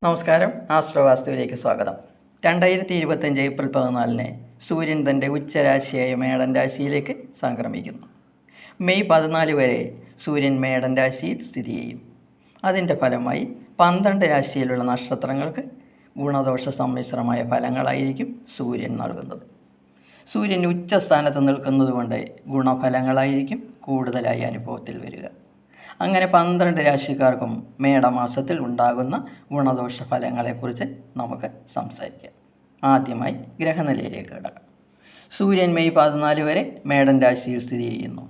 നമസ്കാരം, ആസ്ട്രോവാസ്തുവിലേക്ക് സ്വാഗതം. 2025 ഏപ്രിൽ 14 സൂര്യൻ തൻ്റെ ഉച്ചരാശിയായ മേടൻ രാശിയിലേക്ക് സംക്രമിക്കുന്നു. മെയ് 14 വരെ സൂര്യൻ മേടൻ രാശിയിൽ സ്ഥിതി ചെയ്യും. അതിൻ്റെ ഫലമായി 12 രാശിയിലുള്ള നക്ഷത്രങ്ങൾക്ക് ഗുണദോഷ സമ്മിശ്രമായ ഫലങ്ങളായിരിക്കും സൂര്യൻ നൽകുന്നത്. സൂര്യൻ ഉച്ചസ്ഥാനത്ത് നിൽക്കുന്നതുകൊണ്ട് ഗുണഫലങ്ങളായിരിക്കും കൂടുതലായി അനുഭവത്തിൽ വരിക. അങ്ങനെ 12 രാശിക്കാർക്കും മേടമാസത്തിൽ ഉണ്ടാകുന്ന ഗുണദോഷ ഫലങ്ങളെക്കുറിച്ച് നമുക്ക് സംസാരിക്കാം. ആദ്യമായി ഗ്രഹനിലയിലേക്ക് കിടക്കാം. സൂര്യൻ മെയ് 14 വരെ മേടൻ രാശിയിൽ സ്ഥിതി ചെയ്യുന്നു.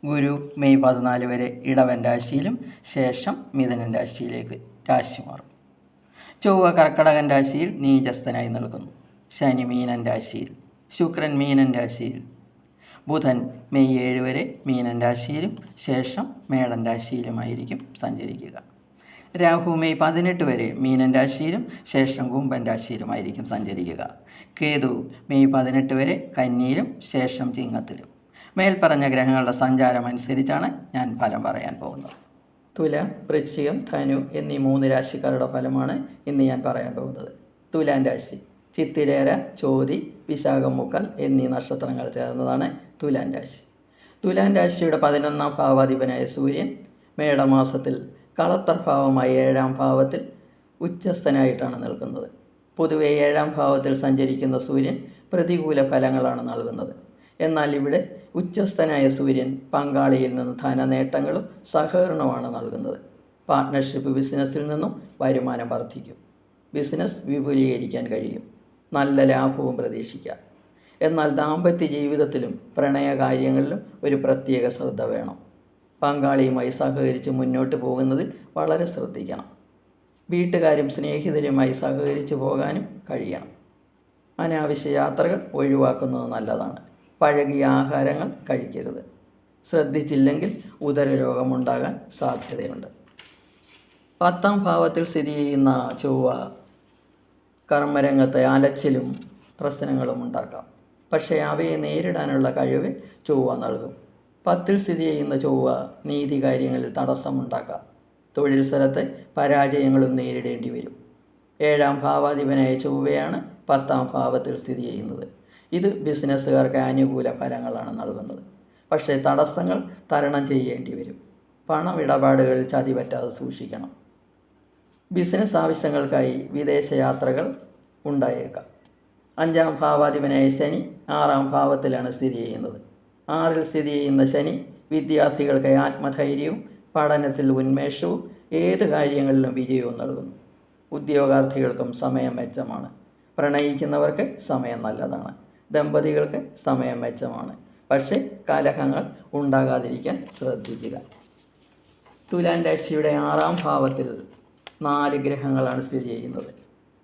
ഗുരു മെയ് 14 വരെ ഇടവൻ രാശിയിലും ശേഷം മിഥുനൻ രാശിയിലേക്ക് രാശി മാറും. ചൊവ്വ കർക്കടകൻ രാശിയിൽ നീചസ്ഥനായി നിൽക്കുന്നു. ശനി മീനൻ രാശിയിൽ, ശുക്രൻ മീനൻ രാശിയിൽ, ബുധൻ മെയ് 7 വരെ മീനൻ രാശിയിലും ശേഷം മേടൻ രാശിയിലുമായിരിക്കും സഞ്ചരിക്കുക. രാഹു മെയ് 18 വരെ മീനൻ രാശിയിലും ശേഷം കുംഭൻ രാശിയിലുമായിരിക്കും സഞ്ചരിക്കുക. കേതു മെയ് 18 വരെ കന്നിയിലും ശേഷം ചിങ്ങത്തിലും. മേൽപ്പറഞ്ഞ ഗ്രഹങ്ങളുടെ സഞ്ചാരം അനുസരിച്ചാണ് ഞാൻ ഫലം പറയാൻ പോകുന്നത്. തുല, വൃശ്ചികം, ധനു എന്നീ 3 രാശിക്കാരുടെ ഫലമാണ് ഇന്ന് ഞാൻ പറയാൻ പോകുന്നത്. തുലാൻ രാശി ചിത്തിരേര, ചോതി, വിശാഖം, മുക്കാൽ എന്നീ നക്ഷത്രങ്ങൾ ചേർന്നതാണ് തുലാൻ രാശി. തുലാൻ രാശിയുടെ 11ാം ഭാവാധിപനായ സൂര്യൻ മേടമാസത്തിൽ കളത്തർ ഭാവമായ 7ാം ഭാവത്തിൽ ഉച്ചസ്ഥനായിട്ടാണ് നിൽക്കുന്നത്. പൊതുവെ 7ാം ഭാവത്തിൽ സഞ്ചരിക്കുന്ന സൂര്യൻ പ്രതികൂല ഫലങ്ങളാണ് നൽകുന്നത്. എന്നാൽ ഇവിടെ ഉച്ചസ്ഥനായ സൂര്യൻ പങ്കാളിയിൽ നിന്ന് ധനനേട്ടങ്ങളും സഹകരണവുമാണ് നൽകുന്നത്. പാർട്ട്ണർഷിപ്പ് ബിസിനസ്സിൽ നിന്നും വരുമാനം വർദ്ധിക്കും. ബിസിനസ് വിപുലീകരിക്കാൻ കഴിയും. നല്ല ലാഭവും പ്രതീക്ഷിക്കാം. എന്നാൽ ദാമ്പത്യ ജീവിതത്തിലും പ്രണയകാര്യങ്ങളിലും ഒരു പ്രത്യേക ശ്രദ്ധ വേണം. പങ്കാളിയുമായി സഹകരിച്ച് മുന്നോട്ട് പോകുന്നതിൽ വളരെ ശ്രദ്ധിക്കണം. വീട്ടുകാരും സ്നേഹിതരുമായി സഹകരിച്ച് പോകാനും കഴിയണം. അനാവശ്യ യാത്രകൾ ഒഴിവാക്കുന്നത് നല്ലതാണ്. പഴകിയ ആഹാരങ്ങൾ കഴിക്കരുത്. ശ്രദ്ധിച്ചില്ലെങ്കിൽ ഉദരരോഗമുണ്ടാകാൻ സാധ്യതയുണ്ട്. 10ാം ഭാവത്തിൽ സ്ഥിതി ചെയ്യുന്ന ചൊവ്വ കർമ്മരംഗത്ത് അലച്ചിലും പ്രശ്നങ്ങളും ഉണ്ടാക്കാം. പക്ഷേ അവയെ നേരിടാനുള്ള കഴിവ് ചൊവ്വ നൽകും. 10ൽ സ്ഥിതി ചെയ്യുന്ന ചൊവ്വ നീതി കാര്യങ്ങളിൽ തടസ്സമുണ്ടാക്കാം. തൊഴിൽ സ്ഥലത്ത് പരാജയങ്ങളും നേരിടേണ്ടി വരും. 7ാം ഭാവാധിപനായ ചൊവ്വയാണ് 10ാം ഭാവത്തിൽ സ്ഥിതി ചെയ്യുന്നത്. ഇത് ബിസിനസ്സുകാർക്ക് അനുകൂല ഫലങ്ങളാണ് നൽകുന്നത്. പക്ഷേ തടസ്സങ്ങൾ തരണം ചെയ്യേണ്ടി വരും. പണമിടപാടുകളിൽ ചതി പറ്റാതെ സൂക്ഷിക്കണം. ബിസിനസ് ആവശ്യങ്ങൾക്കായി വിദേശയാത്രകൾ ഉണ്ടായേക്കാം. 5ാം ഭാവാധിപനായ ശനി 6ാം ഭാവത്തിലാണ് സ്ഥിതി ചെയ്യുന്നത്. 6ൽ സ്ഥിതി ചെയ്യുന്ന ശനി വിദ്യാർത്ഥികൾക്ക് ആത്മധൈര്യവും പഠനത്തിൽ ഉന്മേഷവും ഏത് കാര്യങ്ങളിലും വിജയവും നൽകുന്നു. ഉദ്യോഗാർത്ഥികൾക്കും സമയം മെച്ചമാണ്. പ്രണയിക്കുന്നവർക്ക് സമയം നല്ലതാണ്. ദമ്പതികൾക്ക് സമയം മെച്ചമാണ്. പക്ഷേ കലഹങ്ങൾ ഉണ്ടാകാതിരിക്കാൻ ശ്രദ്ധിക്കുക. തുലാൻ രാശിയുടെ 6ാം ഭാവത്തിൽ 4 ഗ്രഹങ്ങളാണ് സ്ഥിതി ചെയ്യുന്നത്.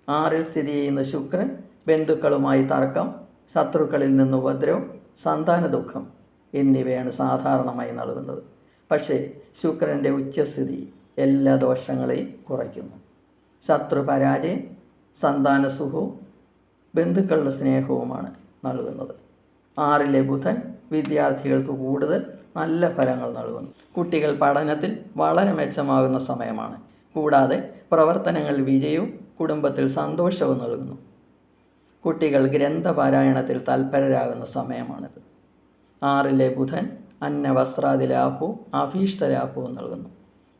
6ൽ സ്ഥിതി ചെയ്യുന്ന ശുക്രൻ ബന്ധുക്കളുമായി തർക്കം, ശത്രുക്കളിൽ നിന്ന് ഉപദ്രവം, സന്താന ദുഃഖം എന്നിവയാണ് സാധാരണമായി നൽകുന്നത്. പക്ഷേ ശുക്രൻ്റെ ഉച്ചസ്ഥിതി എല്ലാ ദോഷങ്ങളെയും കുറയ്ക്കുന്നു. ശത്രു പരാജയം, സന്താന സുഖവും ബന്ധുക്കളുടെ സ്നേഹവുമാണ് നൽകുന്നത്. 6ലെ ബുധൻ വിദ്യാർത്ഥികൾക്ക് കൂടുതൽ നല്ല ഫലങ്ങൾ നൽകുന്നു. കുട്ടികൾ പഠനത്തിൽ വളരെ മെച്ചമാകുന്ന സമയമാണ്. കൂടാതെ പ്രവർത്തനങ്ങളിൽ വിജയവും കുടുംബത്തിൽ സന്തോഷവും നൽകുന്നു. കുട്ടികൾ ഗ്രന്ഥപാരായണത്തിൽ തൽപരരാകുന്ന സമയമാണിത്. 6ലെ ബുധൻ അന്നവസ്ത്രാദി ലാഭവും അഭീഷ്ടലാഭവും നൽകുന്നു.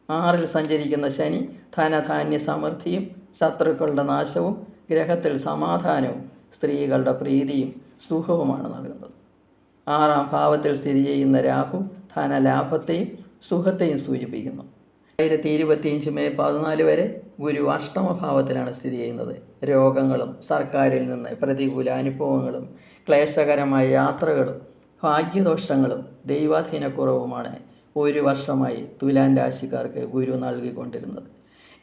6ൽ സഞ്ചരിക്കുന്ന ശനി ധനധാന്യ സമൃദ്ധിയും ശത്രുക്കളുടെ നാശവും ഗ്രഹത്തിൽ സമാധാനവും സ്ത്രീകളുടെ പ്രീതിയും സുഖവുമാണ് നൽകുന്നത്. 6ാം ഭാവത്തിൽ സ്ഥിതി ചെയ്യുന്ന രാഹു ധനലാഭത്തെയും സുഖത്തെയും സൂചിപ്പിക്കുന്നു. 2025 മെയ് 14 വരെ ഗുരു അഷ്ടമഭാവത്തിലാണ് സ്ഥിതി ചെയ്യുന്നത്. രോഗങ്ങളും സർക്കാരിൽ നിന്ന് പ്രതികൂല അനുഭവങ്ങളും ക്ലേശകരമായ യാത്രകളും ഭാഗ്യദോഷങ്ങളും ദൈവാധീനക്കുറവുമാണ് 1 വർഷമായി തുലാൻ രാശിക്കാർക്ക് ഗുരു നൽകിക്കൊണ്ടിരുന്നത്.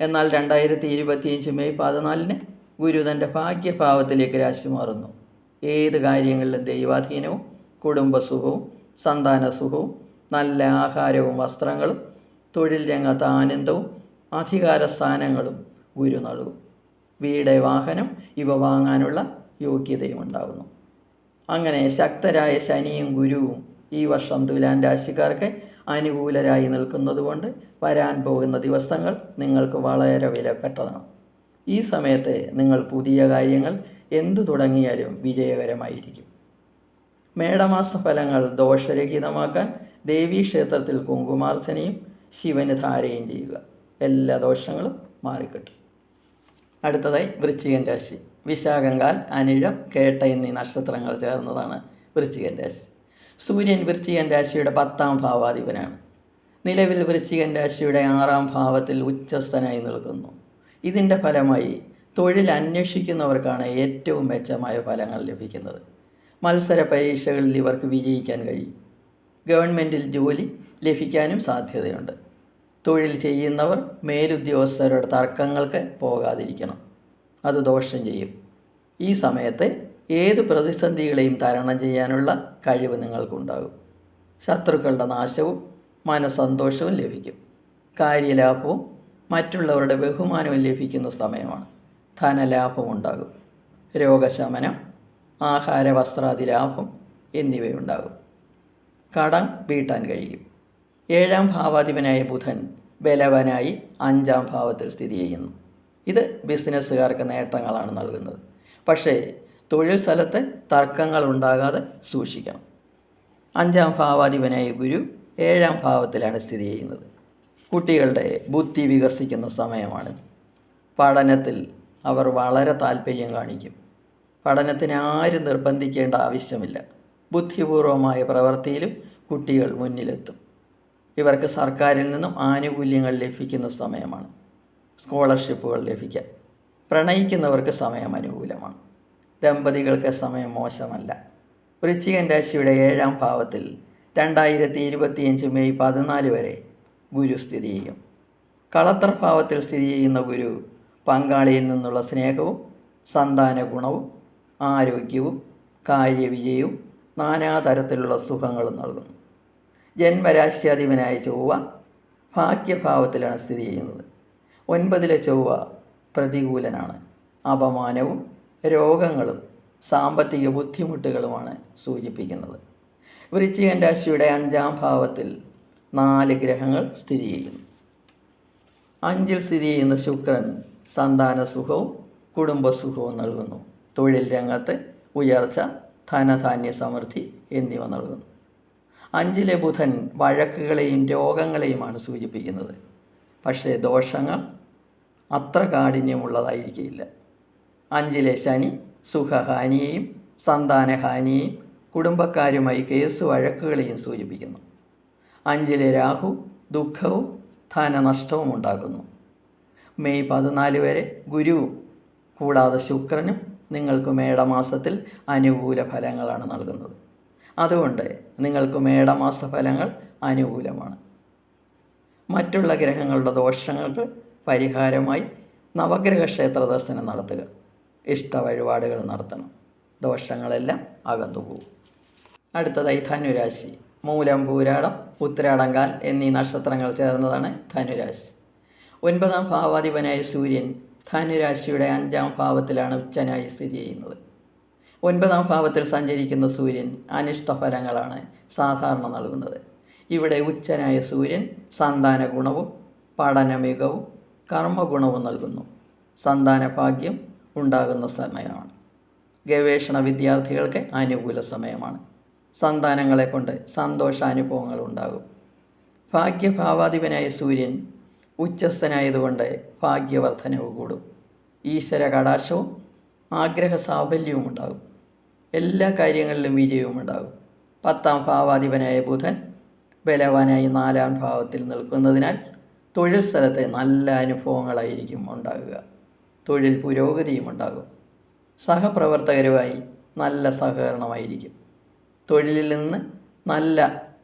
എന്നാൽ 2025 മെയ് 14 ഗുരു തൻ്റെ ഭാഗ്യഭാവത്തിലേക്ക് രാശി മാറുന്നു. ഏത് കാര്യങ്ങളിലും ദൈവാധീനവും കുടുംബസുഖവും സന്താനസുഖവും നല്ല ആഹാരവും വസ്ത്രങ്ങളും തൊഴിൽ രംഗത്ത് ആനന്ദവും അധികാര സ്ഥാനങ്ങളും ഗുരു നൽകും. വീട്, വാഹനം ഇവ വാങ്ങാനുള്ള യോഗ്യതയും ഉണ്ടാകുന്നു. അങ്ങനെ ശക്തരായ ശനിയും ഗുരുവും ഈ വർഷം തുലാൻ രാശിക്കാർക്ക് അനുകൂലരായി നിൽക്കുന്നതുകൊണ്ട് വരാൻ പോകുന്ന ദിവസങ്ങൾ നിങ്ങൾക്ക് വളരെ വിലപ്പെട്ടതാണ്. ഈ സമയത്ത് നിങ്ങൾ പുതിയ കാര്യങ്ങൾ എന്തു തുടങ്ങിയാലും വിജയകരമായിരിക്കും. മേടമാസ ഫലങ്ങൾ ദോഷരഹിതമാക്കാൻ ദേവീക്ഷേത്രത്തിൽ കുങ്കുമാർച്ചനയും ശിവന് ധാരയും ചെയ്യുക. എല്ലാ ദോഷങ്ങളും മാറിക്കിട്ടും. അടുത്തതായി വൃശ്ചികൻ രാശി. വിശാഖങ്കാൽ, അനിഴം, കേട്ട എന്നീ നക്ഷത്രങ്ങൾ ചേർന്നതാണ് വൃശ്ചികൻ രാശി. സൂര്യൻ വൃശ്ചികൻ രാശിയുടെ 10ാം ഭാവാധിപനാണ്. നിലവിൽ വൃശ്ചികൻ രാശിയുടെ 6ാം ഭാവത്തിൽ ഉച്ചസ്ഥനായി നിൽക്കുന്നു. ഇതിൻ്റെ ഫലമായി തൊഴിൽ അന്വേഷിക്കുന്നവർക്കാണ് ഏറ്റവും മെച്ചമായ ഫലങ്ങൾ ലഭിക്കുന്നത്. മത്സര പരീക്ഷകളിൽ ഇവർക്ക് വിജയിക്കാൻ കഴിയും. ഗവൺമെൻറ്റിൽ ജോലി ലഭിക്കാനും സാധ്യതയുണ്ട്. തൊഴിൽ ചെയ്യുന്നവർ മേലുദ്യോഗസ്ഥരുടെ തർക്കങ്ങൾക്ക് പോകാതിരിക്കണം. അത് ദോഷം ചെയ്യും. ഈ സമയത്ത് ഏത് പ്രതിസന്ധികളെയും തരണം ചെയ്യാനുള്ള കഴിവ് നിങ്ങൾക്കുണ്ടാകും. ശത്രുക്കളുടെ നാശവും മനസ്സന്തോഷവും ലഭിക്കും. കാര്യലാഭവും മറ്റുള്ളവരുടെ ബഹുമാനവും ലഭിക്കുന്ന സമയമാണ്. ധനലാഭം ഉണ്ടാകും. രോഗശമനം, ആഹാര വസ്ത്രാദി ലാഭം എന്നിവയുണ്ടാകും. കടം വീട്ടാൻ കഴിയും. 7ാം ഭാവാധിപനായ ബുധൻ ബലവാനായി 5ാം ഭാവത്തിൽ സ്ഥിതി ചെയ്യുന്നു. ഇത് ബിസിനസ്സുകാർക്ക് നേട്ടങ്ങളാണ് നൽകുന്നത്. പക്ഷേ തൊഴിൽ സ്ഥലത്ത് തർക്കങ്ങൾ ഉണ്ടാകാതെ സൂക്ഷിക്കണം. 5ാം ഭാവാധിപനായ ഗുരു 7ാം ഭാവത്തിലാണ് സ്ഥിതി ചെയ്യുന്നത്. കുട്ടികളുടെ ബുദ്ധി വികസിക്കുന്ന സമയമാണ്. പഠനത്തിൽ അവർ വളരെ താല്പര്യം കാണിക്കും. പഠനത്തിന് ആരും നിർബന്ധിക്കേണ്ട ആവശ്യമില്ല. ബുദ്ധിപൂർവമായ പ്രവൃത്തിയിലും കുട്ടികൾ മുന്നിലെത്തും. ഇവർക്ക് സർക്കാരിൽ നിന്നും ആനുകൂല്യങ്ങൾ ലഭിക്കുന്ന സമയമാണ്. സ്കോളർഷിപ്പുകൾ ലഭിക്കാം. പ്രണയിക്കുന്നവർക്ക് സമയം അനുകൂലമാണ്. ദമ്പതികൾക്ക് സമയം മോശമല്ല. വൃശ്ചികൻ രാശിയുടെ 7ാം ഭാവത്തിൽ 2025 മെയ് 14 വരെ ഗുരു സ്ഥിതി ചെയ്യും. കളത്ര ഭാവത്തിൽ സ്ഥിതി ചെയ്യുന്ന ഗുരു പങ്കാളിയിൽ നിന്നുള്ള സ്നേഹവും സന്താന ഗുണവും ആരോഗ്യവും കാര്യവിജയവും നാനാതരത്തിലുള്ള സുഖങ്ങളും നൽകുന്നു. ജന്മരാശ്യാധിപനായ ചൊവ്വ ഭാഗ്യഭാവത്തിലാണ് സ്ഥിതി ചെയ്യുന്നത്. 9ലെ ചൊവ്വ പ്രതികൂലനാണ്. അപമാനവും രോഗങ്ങളും സാമ്പത്തിക ബുദ്ധിമുട്ടുകളുമാണ് സൂചിപ്പിക്കുന്നത്. വൃശ്ചികൻ രാശിയുടെ 5ാം ഭാവത്തിൽ 4 ഗ്രഹങ്ങൾ സ്ഥിതി ചെയ്യുന്നു. 5ൽ സ്ഥിതി ചെയ്യുന്ന ശുക്രൻ സന്താന സുഖവും കുടുംബസുഖവും നൽകുന്നു. തൊഴിൽ രംഗത്ത് ഉയർച്ച, ധനധാന്യ സമൃദ്ധി എന്നിവ നൽകുന്നു. 5ലെ ബുധൻ വഴക്കുകളെയും രോഗങ്ങളെയുമാണ് സൂചിപ്പിക്കുന്നത്. പക്ഷേ ദോഷങ്ങൾ അത്ര കാഠിന്യമുള്ളതായിരിക്കില്ല. 5ലെ ശനി സുഖഹാനിയെയും സന്താനഹാനിയെയും കുടുംബക്കാരുമായി കേസ് വഴക്കുകളെയും സൂചിപ്പിക്കുന്നു. 5ലെ രാഹു ദുഃഖവും ധനനഷ്ടവും ഉണ്ടാക്കുന്നു. മെയ് 14 വരെ ഗുരുവും കൂടാതെ ശുക്രനും നിങ്ങൾക്ക് മേടമാസത്തിൽ അനുകൂല ഫലങ്ങളാണ് നൽകുന്നത്. അതുകൊണ്ട് നിങ്ങൾക്ക് മേടമാസ ഫലങ്ങൾ അനുകൂലമാണ്. മറ്റുള്ള ഗ്രഹങ്ങളുടെ ദോഷങ്ങൾക്ക് പരിഹാരമായി നവഗ്രഹ ക്ഷേത്ര ദർശനം നടത്തുക. ഇഷ്ട വഴിപാടുകൾ നടത്തണം. ദോഷങ്ങളെല്ലാം അകന്നുപോകും. അടുത്തതായി ധനുരാശി. മൂലം, പൂരാടം, ഉത്രാടങ്കാൽ എന്നീ നക്ഷത്രങ്ങൾ ചേർന്നതാണ് ധനുരാശി. 9ാം ഭാവാധിപനായ സൂര്യൻ ധനുരാശിയുടെ 5ാം ഭാവത്തിലാണ് ഉച്ചനായി സ്ഥിതി ചെയ്യുന്നത്. 9ാം ഭാവത്തിൽ സഞ്ചരിക്കുന്ന സൂര്യൻ അനിഷ്ടഫലങ്ങളാണ് സാധാരണ നൽകുന്നത്. ഇവിടെ ഉച്ചനായ സൂര്യൻ സന്താന ഗുണവും പഠന മികവും കർമ്മഗുണവും നൽകുന്നു. സന്താന ഭാഗ്യം ഉണ്ടാകുന്ന സമയമാണ്. ഗവേഷണ വിദ്യാർത്ഥികൾക്ക് അനുകൂല സമയമാണ്. സന്താനങ്ങളെ കൊണ്ട് സന്തോഷാനുഭവങ്ങൾ ഉണ്ടാകും. ഭാഗ്യഭാവാധിപനായ സൂര്യൻ ഉച്ചസ്ഥനായതുകൊണ്ട് ഭാഗ്യവർദ്ധനവ് കൂടും. ഈശ്വര കടാക്ഷവും ആഗ്രഹ സാഫല്യവും ഉണ്ടാകും. എല്ലാ കാര്യങ്ങളിലും വിജയവും ഉണ്ടാകും. 10ാം ഭാവാധിപനായ ബുധൻ ബലവാനായി 4ാം ഭാവത്തിൽ നിൽക്കുന്നതിനാൽ തൊഴിൽ സ്ഥലത്തെ നല്ല അനുഭവങ്ങളായിരിക്കും ഉണ്ടാകുക. തൊഴിൽ പുരോഗതിയും ഉണ്ടാകും. സഹപ്രവർത്തകരുമായി നല്ല സഹകരണമായിരിക്കും. തൊഴിലിൽ നിന്ന് നല്ല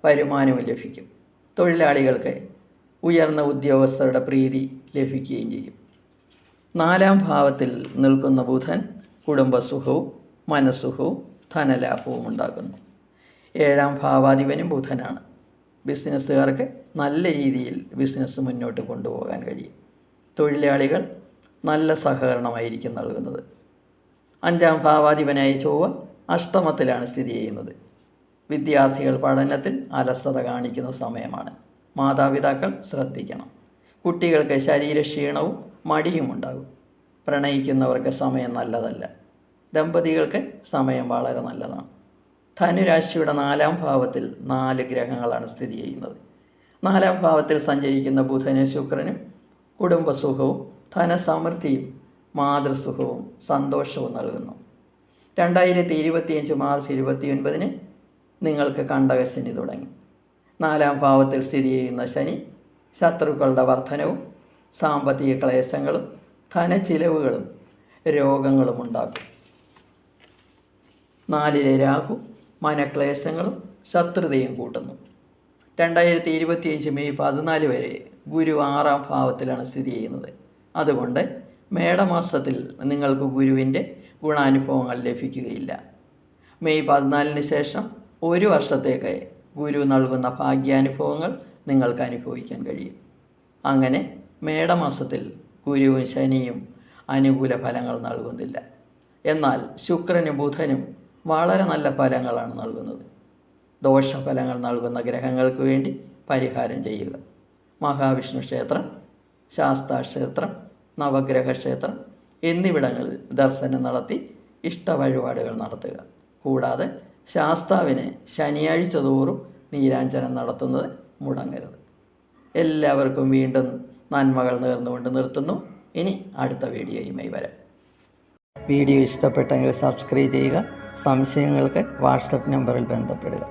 വരുമാനവും ലഭിക്കും. തൊഴിലാളികൾക്ക് ഉയർന്ന ഉദ്യോഗസ്ഥരുടെ പ്രീതി ലഭിക്കുകയും ചെയ്യും. 4ാം ഭാവത്തിൽ നിൽക്കുന്ന ബുധൻ കുടുംബസുഖവും മനസ്സുഖവും ധനലാഭവും ഉണ്ടാക്കുന്നു. 7ാം ഭാവാധിപനും ബുധനാണ്. ബിസിനസ്സുകാർക്ക് നല്ല രീതിയിൽ ബിസിനസ് മുന്നോട്ട് കൊണ്ടുപോകാൻ കഴിയും. തൊഴിലാളികൾ നല്ല സഹകരണമായിരിക്കും നൽകുന്നത്. 5ാം ഭാവാധിപനായ ചൊവ്വ അഷ്ടമത്തിലാണ് സ്ഥിതി ചെയ്യുന്നത്. വിദ്യാർത്ഥികൾ പഠനത്തിൽ അലസത കാണിക്കുന്ന സമയമാണ്. മാതാപിതാക്കൾ ശ്രദ്ധിക്കണം. കുട്ടികൾക്ക് ശരീരക്ഷീണവും മടിയും ഉണ്ടാകും. പ്രണയിക്കുന്നവർക്ക് സമയം നല്ലതല്ല. ദമ്പതികൾക്ക് സമയം വളരെ നല്ലതാണ്. ധനുരാശിയുടെ 4-ാം ഭാവത്തിൽ 4 ഗ്രഹങ്ങളാണ് സ്ഥിതി ചെയ്യുന്നത്. 4-ാം ഭാവത്തിൽ സഞ്ചരിക്കുന്ന ബുധനും ശുക്രനും കുടുംബസുഖവും ധനസമൃദ്ധിയും മാതൃസുഖവും സന്തോഷവും നൽകുന്നു. 2025 മാർച്ച് 29-ന് നിങ്ങൾക്ക് കണ്ടകശനി തുടങ്ങി. 4-ാം ഭാവത്തിൽ സ്ഥിതി ചെയ്യുന്ന ശനി ശത്രുക്കളുടെ വർധനവും സാമ്പത്തിക ക്ലേശങ്ങളും ധനച്ചിലവുകളും രോഗങ്ങളും ഉണ്ടാക്കും. 4-ലെ രാഹു മനക്ലേശങ്ങളും ശത്രുതയും കൂട്ടുന്നു. 2025 മെയ് 14 വരെ ഗുരു 6-ാം ഭാവത്തിലാണ് സ്ഥിതി ചെയ്യുന്നത്. അതുകൊണ്ട് മേടമാസത്തിൽ നിങ്ങൾക്ക് ഗുരുവിൻ്റെ ഗുണാനുഭവങ്ങൾ ലഭിക്കുകയില്ല. മെയ് 14-ന് ശേഷം 1 വർഷത്തേക്ക് ഗുരു നൽകുന്ന ഭാഗ്യാനുഭവങ്ങൾ നിങ്ങൾക്ക് അനുഭവിക്കാൻ കഴിയും. അങ്ങനെ മേടമാസത്തിൽ ഗുരുവും ശനിയും അനുകൂല ഫലങ്ങൾ നൽകുന്നില്ല. എന്നാൽ ശുക്രനും ബുധനും വളരെ നല്ല ഫലങ്ങളാണ് നൽകുന്നത്. ദോഷഫലങ്ങൾ നൽകുന്ന ഗ്രഹങ്ങൾക്ക് വേണ്ടി പരിഹാരം ചെയ്യുക. മഹാവിഷ്ണു ക്ഷേത്രം, ശാസ്താക്ഷേത്രം, നവഗ്രഹ ക്ഷേത്രം എന്നിവിടങ്ങളിൽ ദർശനം നടത്തി ഇഷ്ടവഴിപാടുകൾ നടത്തുക. കൂടാതെ ശാസ്താവിന് ശനിയാഴ്ച തോറും നീരാഞ്ജനം നടത്തുന്നത് മുടങ്ങരുത്. എല്ലാവർക്കും വീണ്ടും നന്മകൾ നേർന്നുകൊണ്ട് നിർത്തുന്നു. ഇനി അടുത്ത വീഡിയോയുമായി വരാം. വീഡിയോ ഇഷ്ടപ്പെട്ടെങ്കിൽ സബ്സ്ക്രൈബ് ചെയ്യുക. സംശയങ്ങൾക്ക് വാട്സപ്പ് നമ്പറിൽ ബന്ധപ്പെടുക.